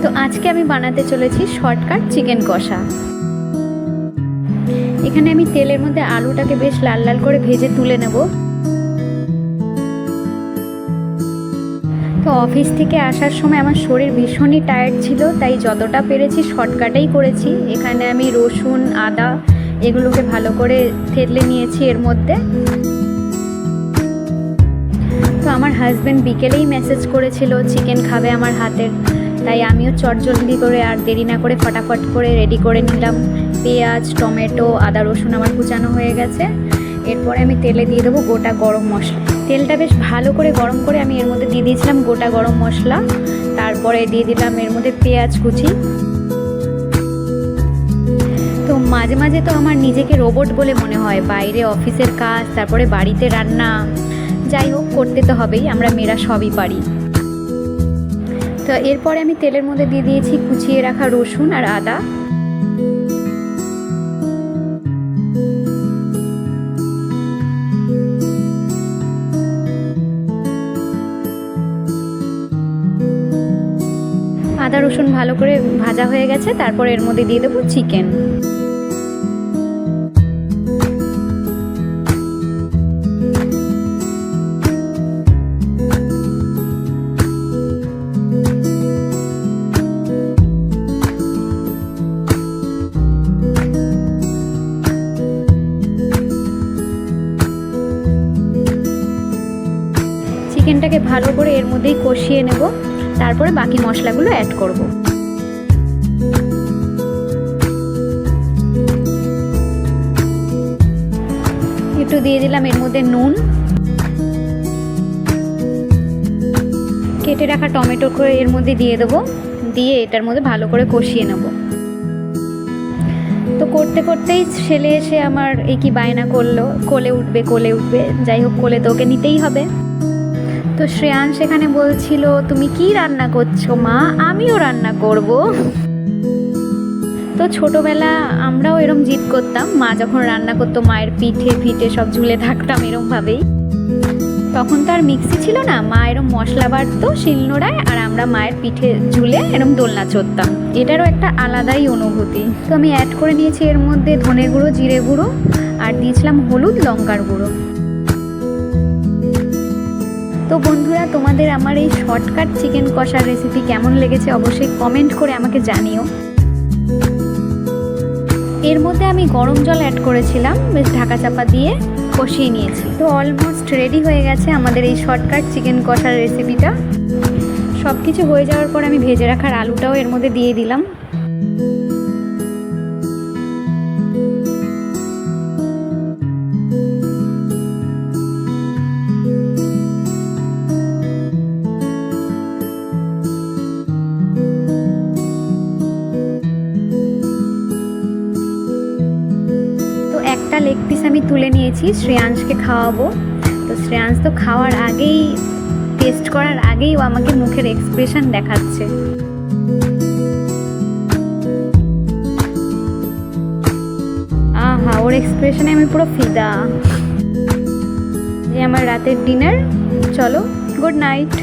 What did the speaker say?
তো আজকে আমি বানাতে চলেছি শর্টকাট চিকেন কষা। এখানে আমি তেলের মধ্যে আলুটাকে বেশ লাল লাল করে ভেজে তুলে নেব। তো অফিস থেকে আসার সময় আমার শরীর ভীষণই টায়ার্ড ছিল, তাই যতটা পেরেছি শর্টকাটেই করেছি। এখানে আমি রসুন, আদা এগুলোকে ভালো করে থেতলে নিয়েছি এর মধ্যে। তো আমার হাজব্যান্ড বিকেলেই মেসেজ করেছিল চিকেন খাবে আমার হাতের, তাই আমিও চটজলদি করে আর দেরি না করে ফটাফট করে রেডি করে নিলাম। পেঁয়াজ, টমেটো, আদা, রসুন আমার কুচানো হয়ে গেছে। এরপরে আমি তেলে দিয়ে দেবো গোটা গরম মশলা। তেলটা বেশ ভালো করে গরম করে আমি এর মধ্যে দিয়ে দিয়েছিলাম গোটা গরম মশলা। তারপরে দিয়ে দিলাম এর মধ্যে পেঁয়াজ কুচি। তো মাঝে মাঝে তো আমার নিজেকে রোবট বলে মনে হয়, বাইরে অফিসের কাজ, তারপরে বাড়িতে রান্না, যাই হোক করতে তো হবেই, আমরা মেয়েরা সবই পারি। তো এরপরে আমি তেলের মধ্যে দিয়ে দিয়েছি কুচিয়ে রাখা রসুন আর আদা। আদা রসুন ভালো করে ভাজা হয়ে গেছে, তারপর এর মধ্যে দিয়ে দেবো চিকেন। চিকেনটাকে ভালো করে এর মধ্যেই কষিয়ে নেব, তারপরে বাকি মশলাগুলো অ্যাড করব। একটু দিয়ে দিলাম এর মধ্যে নুন। কেটে রাখা টমেটো করে এর মধ্যে দিয়ে দেবো, দিয়ে এটার মধ্যে ভালো করে কষিয়ে নেব। তো করতে করতেই ছেলে এসে আমার এই কি বায়না করলো, কোলে উঠবে কোলে উঠবে। যাই হোক, কোলে তো ওকে নিতেই হবে। তো শ্রেয়ান সেখানে বলছিল, তুমি কি রান্না করছো মা? আমিও রান্না করব। তো ছোটবেলা আমরাও এরম জিদ করতাম, মা যখন রান্না করতো মায়ের পিঠে ফিঠে সব ঝুলে থাকতাম এরমভাবেই। তখন তো আর মিক্সি ছিল না, মা এরম মশলা বাটতো শিলনোড়ায়, আর আমরা মায়ের পিঠে ঝুলে এরম দোলনা চড়তাম। এটারও একটা আলাদাই অনুভূতি। তো আমি অ্যাড করে নিয়েছি এর মধ্যে ধনে গুঁড়ো, জিরে গুঁড়ো, আর দিয়েছিলাম হলুদ, লঙ্কার গুঁড়ো। তো বন্ধুরা, তোমাদের আমার এই শর্টকাট চিকেন কষার রেসিপি কেমন লেগেছে অবশ্যই কমেন্ট করে আমাকে জানিও। এর মধ্যে আমি গরম জল অ্যাড করেছিলাম, বেশ ঢাকা চাপা দিয়ে কষিয়ে নিয়েছি। তো অলমোস্ট রেডি হয়ে গেছে আমাদের এই শর্টকাট চিকেন কষার রেসিপিটা। সব কিছু হয়ে যাওয়ার পর আমি ভেজে রাখার আলুটাও এর মধ্যে দিয়ে দিলাম। একটা লেগ পিস আমি তুলে নিয়েছি, শ্রেয়াংশকে খাওয়াবো। তো শ্রেয়াংশ তো খাওয়ার আগেই, টেস্ট করার আগেই ও আমাকে মুখের এক্সপ্রেশন দেখাচ্ছে। আহা, ওর এক্সপ্রেশনে আমি পুরো ফিদা। এই আমার রাতের ডিনার। চলো, গুড নাইট।